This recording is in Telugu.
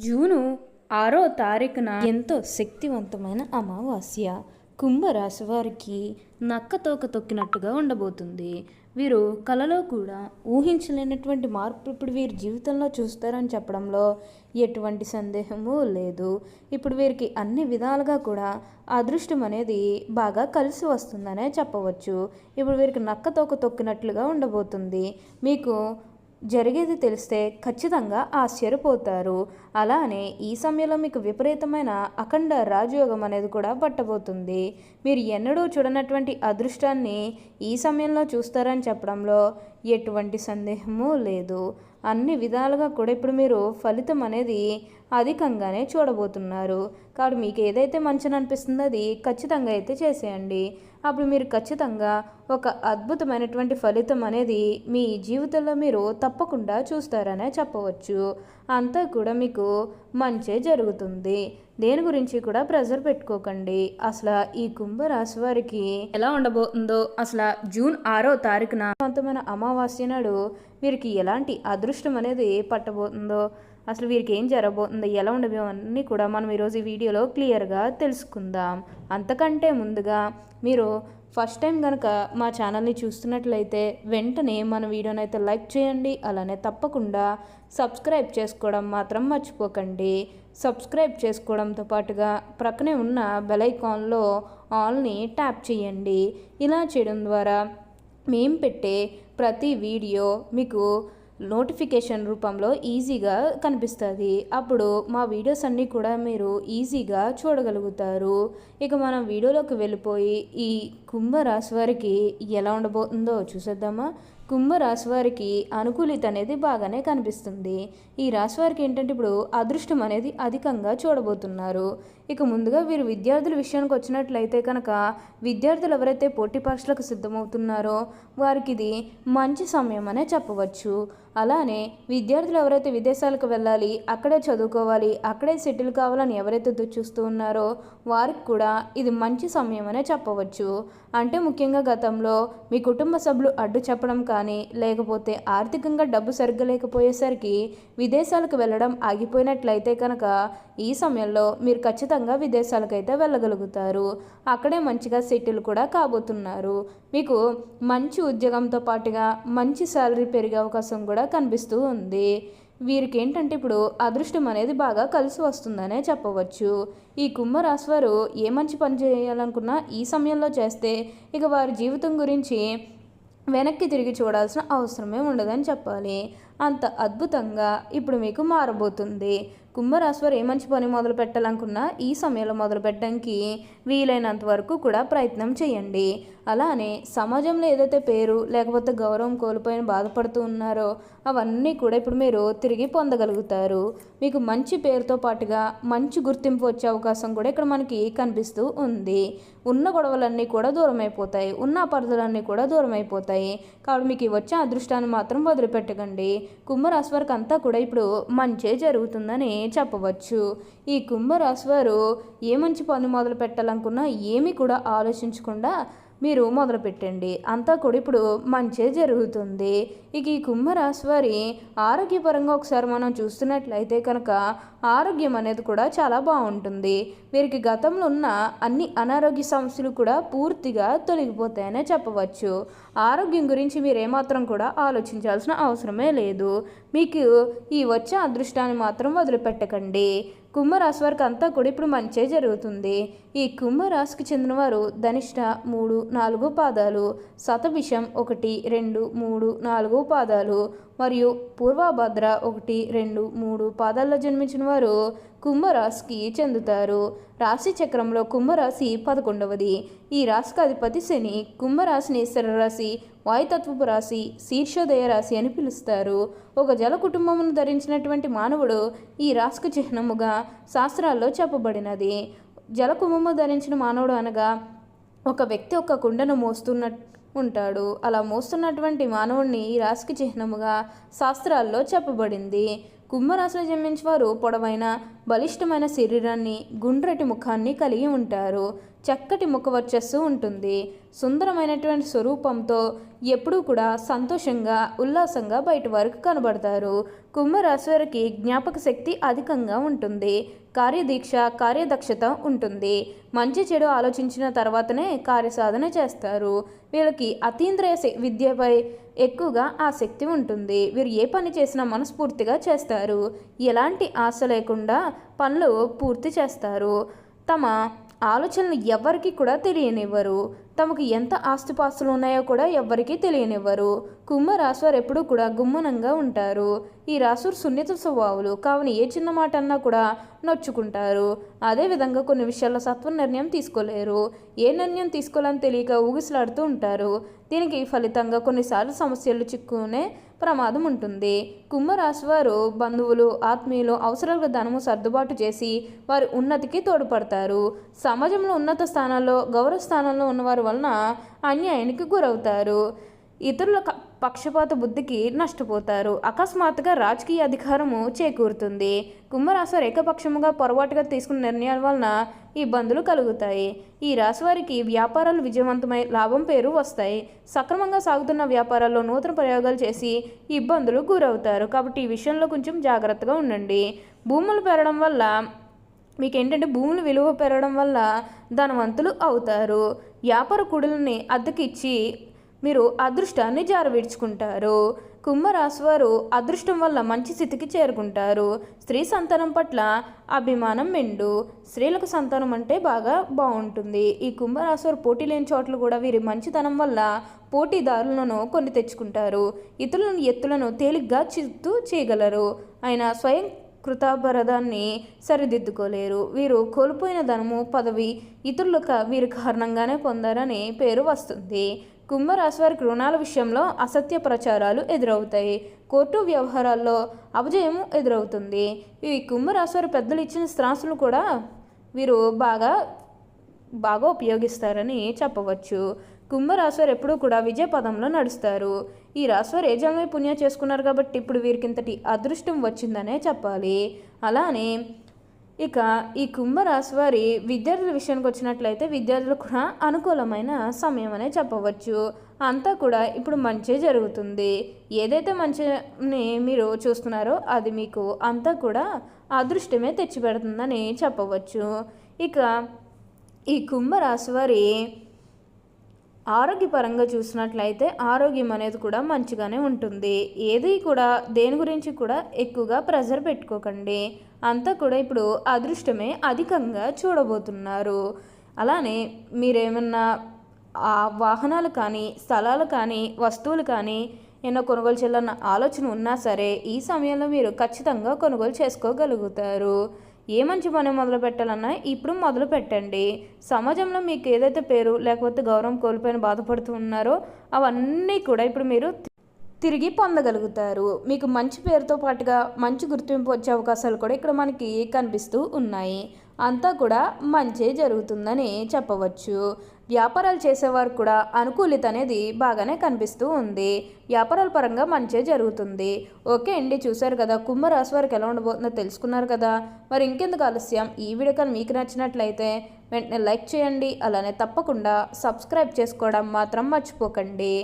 జూను 6వ తారీఖున ఎంతో శక్తివంతమైన అమావాస్య. కుంభరాశి వారికి నక్కతోక తొక్కినట్టుగా ఉండబోతుంది. వీరు కలలో కూడా ఊహించలేనటువంటి మార్పు ఇప్పుడు వీరి జీవితంలో చూస్తారని చెప్పడంలో ఎటువంటి సందేహము లేదు. ఇప్పుడు వీరికి అన్ని విధాలుగా కూడా అదృష్టం అనేది బాగా కలిసి వస్తుందనే చెప్పవచ్చు. ఇప్పుడు వీరికి నక్కతోక తొక్కినట్లుగా ఉండబోతుంది. మీకు జరిగేది తెలిస్తే ఖచ్చితంగా ఆశ్చర్యపోతారు. అలానే ఈ సమయంలో మీకు విపరీతమైన అఖండ రాజయోగం అనేది కూడా పట్టబోతుంది. మీరు ఎన్నడూ చూడనటువంటి అదృష్టాన్ని ఈ సమయంలో చూస్తారని చెప్పడంలో ఎటువంటి సందేహము లేదు. అన్ని విధాలుగా కూడా ఇప్పుడు మీరు ఫలితం అనేది అధికంగానే చూడబోతున్నారు. కాబట్టి మీకు ఏదైతే మంచిని అనిపిస్తుందో అది ఖచ్చితంగా అయితే చేసేయండి. అప్పుడు మీరు ఖచ్చితంగా ఒక అద్భుతమైనటువంటి ఫలితం అనేది మీ జీవితంలో మీరు తప్పకుండా చూస్తారనే చెప్పవచ్చు. అంతా కూడా మీకు మంచే జరుగుతుంది. దేని గురించి కూడా ప్రెజర్ పెట్టుకోకండి. అసలు ఈ కుంభరాశి వారికి ఎలా ఉండబోతుందో, అసలు జూన్ 6వ తారీఖున అంతమైన అమావాస్య నాడు వీరికి ఎలాంటి అదృష్టం అనేది పట్టబోతుందో, అసలు వీరికి ఏం జరగబోతుందో, ఎలా ఉండబో అన్నీ కూడా మనం ఈరోజు ఈ వీడియోలో క్లియర్గా తెలుసుకుందాం. అంతకంటే ముందుగా మీరు ఫస్ట్ టైం కనుక మా ఛానల్ని చూస్తున్నట్లయితే వెంటనే మన వీడియోని అయితే లైక్ చేయండి. అలానే తప్పకుండా సబ్స్క్రైబ్ చేసుకోవడం మాత్రం మర్చిపోకండి. సబ్స్క్రైబ్ చేసుకోవడంతో పాటుగా ప్రక్కనే ఉన్న బెల్ ఐకాన్లో ఆల్ని ట్యాప్ చేయండి. ఇలా చేయడం ద్వారా మేము పెట్టే ప్రతి వీడియో మీకు నోటిఫికేషన్ రూపంలో ఈజీగా కనిపిస్తుంది. అప్పుడు మా వీడియోస్ అన్నీ కూడా మీరు ఈజీగా చూడగలుగుతారు. ఇక మనం వీడియోలోకి వెళ్ళిపోయి ఈ కుంభరాశి వారికి ఎలా ఉండబోతుందో చూసేద్దామా. కుంభరాశి వారికి అనుకూలిత అనేది బాగానే కనిపిస్తుంది. ఈ రాశి వారికి ఏంటంటే ఇప్పుడు అదృష్టం అనేది అధికంగా చూడబోతున్నారు. ఇక ముందుగా వీరు విద్యార్థుల విషయానికి వచ్చినట్లయితే కనుక విద్యార్థులు ఎవరైతే పోటీ పరీక్షలకు సిద్ధమవుతున్నారో వారికి ఇది మంచి సమయం అనే చెప్పవచ్చు. అలానే విద్యార్థులు ఎవరైతే విదేశాలకు వెళ్ళాలి, అక్కడే చదువుకోవాలి, అక్కడే సెటిల్ కావాలని ఎవరైతే చూస్తూ ఉన్నారో వారికి కూడా ఇది మంచి సమయం అనే చెప్పవచ్చు. అంటే ముఖ్యంగా గతంలో మీ కుటుంబ సభ్యులు అడ్డు చెప్పడం కానీ, లేకపోతే ఆర్థికంగా డబ్బు సరిగ్గా లేకపోయేసరికి విదేశాలకు వెళ్ళడం ఆగిపోయినట్లయితే కనుక ఈ సమయంలో మీరు ఖచ్చితంగా విదేశాలకైతే వెళ్ళగలుగుతారు. అక్కడే మంచిగా సెటిల్ కూడా కాబోతున్నారు. మీకు మంచి ఉద్యోగంతో పాటుగా మంచి శాలరీ పెరిగే అవకాశం కూడా కనిపిస్తూ ఉంది. వీరికి ఏంటంటే ఇప్పుడు అదృష్టం అనేది బాగా కలిసి వస్తుందనే చెప్పవచ్చు. ఈ కుంభరాశి వారు ఏ మంచి పని చేయాలనుకున్నా ఈ సమయంలో చేస్తే ఇక వారి జీవితం గురించి వెనక్కి తిరిగి చూడాల్సిన అవసరమే ఉండదని చెప్పాలి. అంత అద్భుతంగా ఇప్పుడు మీకు మారబోతుంది. కుంభరాశి వారు ఏ మంచి పని మొదలు పెట్టాలనుకున్నా ఈ సమయంలో మొదలు పెట్టడానికి వీలైనంత వరకు కూడా ప్రయత్నం చేయండి. అలానే సమాజంలో ఏదైతే పేరు లేకపోతే గౌరవం కోల్పోయిన బాధపడుతూ ఉన్నారో అవన్నీ కూడా ఇప్పుడు మీరు తిరిగి పొందగలుగుతారు. మీకు మంచి పేరుతో పాటుగా మంచి గుర్తింపు వచ్చే అవకాశం కూడా ఇక్కడ మనకి కనిపిస్తూ ఉంది. ఉన్న గొడవలన్నీ కూడా దూరం అయిపోతాయి, ఉన్న అపార్థాలన్నీ కూడా దూరం అయిపోతాయి. కాబట్టి మీకు వచ్చే అదృష్టాన్ని మాత్రం వదిలిపెట్టకండి. కుంభరాశి వారికి అంతా కూడా ఇప్పుడు మంచే జరుగుతుందని చెప్పవచ్చు. ఈ కుంభరాశి వారు ఏ మంచి పని మొదలు పెట్టాలనుకున్నా ఏమీ కూడా ఆలోచించకుండా మీరు మొదలుపెట్టండి. అంతా కూడా ఇప్పుడు మంచే జరుగుతుంది. ఇక ఈ కుంభరాశి వారి ఆరోగ్యపరంగా ఒకసారి మనం చూస్తున్నట్లయితే కనుక ఆరోగ్యం అనేది కూడా చాలా బాగుంటుంది. వీరికి గతంలో ఉన్న అన్ని అనారోగ్య సమస్యలు కూడా పూర్తిగా తొలగిపోతాయనే చెప్పవచ్చు. ఆరోగ్యం గురించి మీరు ఏమాత్రం కూడా ఆలోచించాల్సిన అవసరమే లేదు. మీకు ఈ వచ్చే అదృష్టాన్ని మాత్రం వదిలిపెట్టకండి. కుంభరాశి వారికి అంతా కూడా ఇప్పుడు మంచే జరుగుతుంది. ఈ కుంభరాశికి చెందినవారు ధనిష్ట 3, 4 పాదాలు, శతభిషం 1, 2, 3, 4 పాదాలు మరియు పూర్వభద్ర 1, 2, 3 పాదాల్లో జన్మించిన వారు కుంభరాశికి చెందుతారు. రాశి చక్రంలో కుంభరాశి 11వది. ఈ రాశికి అధిపతి శని. కుంభరాశిని స్థిరరాశి, వాయుతత్వపు రాశి, శీర్షోదయ రాశి అని పిలుస్తారు. ఒక జల కుటుంబమును ధరించినటువంటి మానవుడు ఈ రాశికి చిహ్నముగా శాస్త్రాల్లో చెప్పబడినది. జల కుంభము ధరించిన మానవుడు అనగా ఒక వ్యక్తి ఒక కుండను ఉంటాడు. అలా మోస్తున్నటువంటి మానవుడిని ఈ రాశికి చిహ్నముగా శాస్త్రాల్లో చెప్పబడింది. కుంభరాశిలో జన్మించిన వారు పొడవైన బలిష్టమైన శరీరాన్ని, గుండ్రటి ముఖాన్ని కలిగి ఉంటారు. చక్కటి ముఖ వర్చస్సు ఉంటుంది. సుందరమైనటువంటి స్వరూపంతో ఎప్పుడూ కూడా సంతోషంగా, ఉల్లాసంగా బయట వరకు కనబడతారు. కుంభరాశి వారికి జ్ఞాపక శక్తి అధికంగా ఉంటుంది. కార్యదీక్ష, కార్యదక్షత ఉంటుంది. మంచి చెడు ఆలోచించిన తర్వాతనే కార్యసాధన చేస్తారు. వీళ్ళకి అతీంద్రియ విద్యపై ఎక్కువగా ఆసక్తి ఉంటుంది. వీరు ఏ పని చేసినా మనస్ఫూర్తిగా చేస్తారు. ఎలాంటి ఆశ లేకుండా పనులు పూర్తి చేస్తారు. తమ ఆలోచనలు ఎవ్వరికీ కూడా తెలియనివ్వరు. తమకు ఎంత ఆస్తిపాస్తులు ఉన్నాయో కూడా ఎవ్వరికీ తెలియనివ్వరు. కుంభరాశి వారు ఎప్పుడూ కూడా గుమ్మనంగా ఉంటారు. ఈ రాశులు సున్నిత స్వభావులు కావున ఏ చిన్న మాట అన్నా కూడా నొచ్చుకుంటారు. అదేవిధంగా కొన్ని విషయాల్లో సత్వ నిర్ణయం తీసుకోలేరు. ఏ నిర్ణయం తీసుకోవాలని తెలియక ఊగిసలాడుతూ ఉంటారు. దీనికి ఫలితంగా కొన్నిసార్లు సమస్యలు చిక్కునే ప్రమాదం ఉంటుంది. కుంభరాశి వారు బంధువులు, ఆత్మీయులు అవసరాలకు ధనము సర్దుబాటు చేసి వారి ఉన్నతికి తోడ్పడతారు. సమాజంలో ఉన్నత స్థానాల్లో, గౌరవ స్థానంలో ఉన్నవారి వలన అన్యాయానికి గురవుతారు. ఇతరుల పక్షపాత బుద్ధికి నష్టపోతారు. అకస్మాత్తుగా రాజకీయ అధికారము చేకూరుతుంది. కుంభరాశి వారు ఏకపక్షముగా పొరపాటుగా తీసుకున్న నిర్ణయాల వలన ఇబ్బందులు కలుగుతాయి. ఈ రాశి వారికి వ్యాపారాలు విజయవంతమై లాభం పేరు వస్తాయి. సక్రమంగా సాగుతున్న వ్యాపారాల్లో నూతన ప్రయోగాలు చేసి ఇబ్బందులు గురవుతారు. కాబట్టి ఈ విషయంలో కొంచెం జాగ్రత్తగా ఉండండి. భూములు పెరగడం వల్ల మీకేంటంటే భూములు విలువ పెరగడం వల్ల ధనవంతులు అవుతారు. వ్యాపార కుడులని అద్దెకిచ్చి మీరు అదృష్టాన్ని జారవిడ్చుకుంటారు. కుంభరాశి వారు అదృష్టం వల్ల మంచి స్థితికి చేరుకుంటారు. స్త్రీ సంతానం పట్ల అభిమానం మెండు. స్త్రీలకు సంతానం అంటే బాగా బాగుంటుంది. ఈ కుంభరాశి వారు పోటీ లేని చోట్ల కూడా వీరి మంచితనం వల్ల పోటీదారులను కొని తెచ్చుకుంటారు. ఇతరులను ఎత్తులను తేలిగ్గా చిత్తు చేయగలరు. అయినా స్వయం కృతాపరాధాన్ని సరిదిద్దుకోలేరు. వీరు కోల్పోయిన ధనము, పదవి ఇతరులకు వీరి కారణంగానే పొందారని పేరు వస్తుంది. కుంభరాశి వారికి రుణాల విషయంలో అసత్య ప్రచారాలు ఎదురవుతాయి. కోర్టు వ్యవహారాల్లో అపజయము ఎదురవుతుంది. ఈ కుంభరాశి వారి పెద్దలు ఇచ్చిన స్థిరాస్తులు కూడా వీరు బాగా ఉపయోగిస్తారని చెప్పవచ్చు. కుంభరాశి వారు ఎప్పుడూ కూడా విజయ పదంలో నడుస్తారు. ఈ రాశి వారు ఏ జన్మ పుణ్యం చేసుకున్నారు కాబట్టి ఇప్పుడు వీరికి ఇంతటి అదృష్టం వచ్చిందనే చెప్పాలి. అలానే ఇక ఈ కుంభరాశి వారి విద్యార్థుల విషయానికి వచ్చినట్లయితే విద్యార్థులకు కూడా అనుకూలమైన సమయం అనే చెప్పవచ్చు. అంతా కూడా ఇప్పుడు మంచి జరుగుతుంది. ఏదైతే మంచిని మీరు చూస్తున్నారో అది మీకు అంతా కూడా అదృష్టమే తెచ్చిపెడుతుందని చెప్పవచ్చు. ఇక ఈ కుంభరాశి వారి ఆరోగ్యపరంగా చూసినట్లయితే ఆరోగ్యం అనేది కూడా మంచిగానే ఉంటుంది. ఏది కూడా దేని గురించి కూడా ఎక్కువగా ప్రెజర్ పెట్టుకోకండి. అంతా కూడా ఇప్పుడు అదృష్టమే అధికంగా చూడబోతున్నారు. అలానే మీరేమన్నా వాహనాలు కానీ, స్థలాలు కానీ, వస్తువులు కానీ ఏమైనా కొనుగోలు చేయాలన్న ఆలోచన ఉన్నా సరే ఈ సమయంలో మీరు ఖచ్చితంగా కొనుగోలు చేసుకోగలుగుతారు. ఏ మంచి పని మొదలు పెట్టాలన్నా ఇప్పుడు మొదలు పెట్టండి. సమాజంలో మీకు ఏదైతే పేరు లేకపోతే గౌరవం కోల్పోయిన బాధపడుతూ ఉన్నారో అవన్నీ కూడా ఇప్పుడు మీరు తిరిగి పొందగలుగుతారు. మీకు మంచి పేరుతో పాటుగా మంచి గుర్తింపు వచ్చే అవకాశాలు కూడా ఇక్కడ మనకి కనిపిస్తూ ఉన్నాయి. అంతా కూడా మంచి జరుగుతుందని చెప్పవచ్చు. వ్యాపారాలు చేసేవారు కూడా అనుకూలిత అనేది బాగానే కనిపిస్తూ ఉంది. వ్యాపారాల పరంగా మంచి జరుగుతుంది. ఓకే అండి, చూశారు కదా కుంభరాశి వారికి ఎలా ఉండబోతుందో తెలుసుకున్నారు కదా. మరి ఇంకెందుకు ఆలస్యం, ఈ వీడియో కానీ మీకు నచ్చినట్లయితే వెంటనే లైక్ చేయండి. అలానే తప్పకుండా సబ్స్క్రైబ్ చేసుకోవడం మాత్రం మర్చిపోకండి.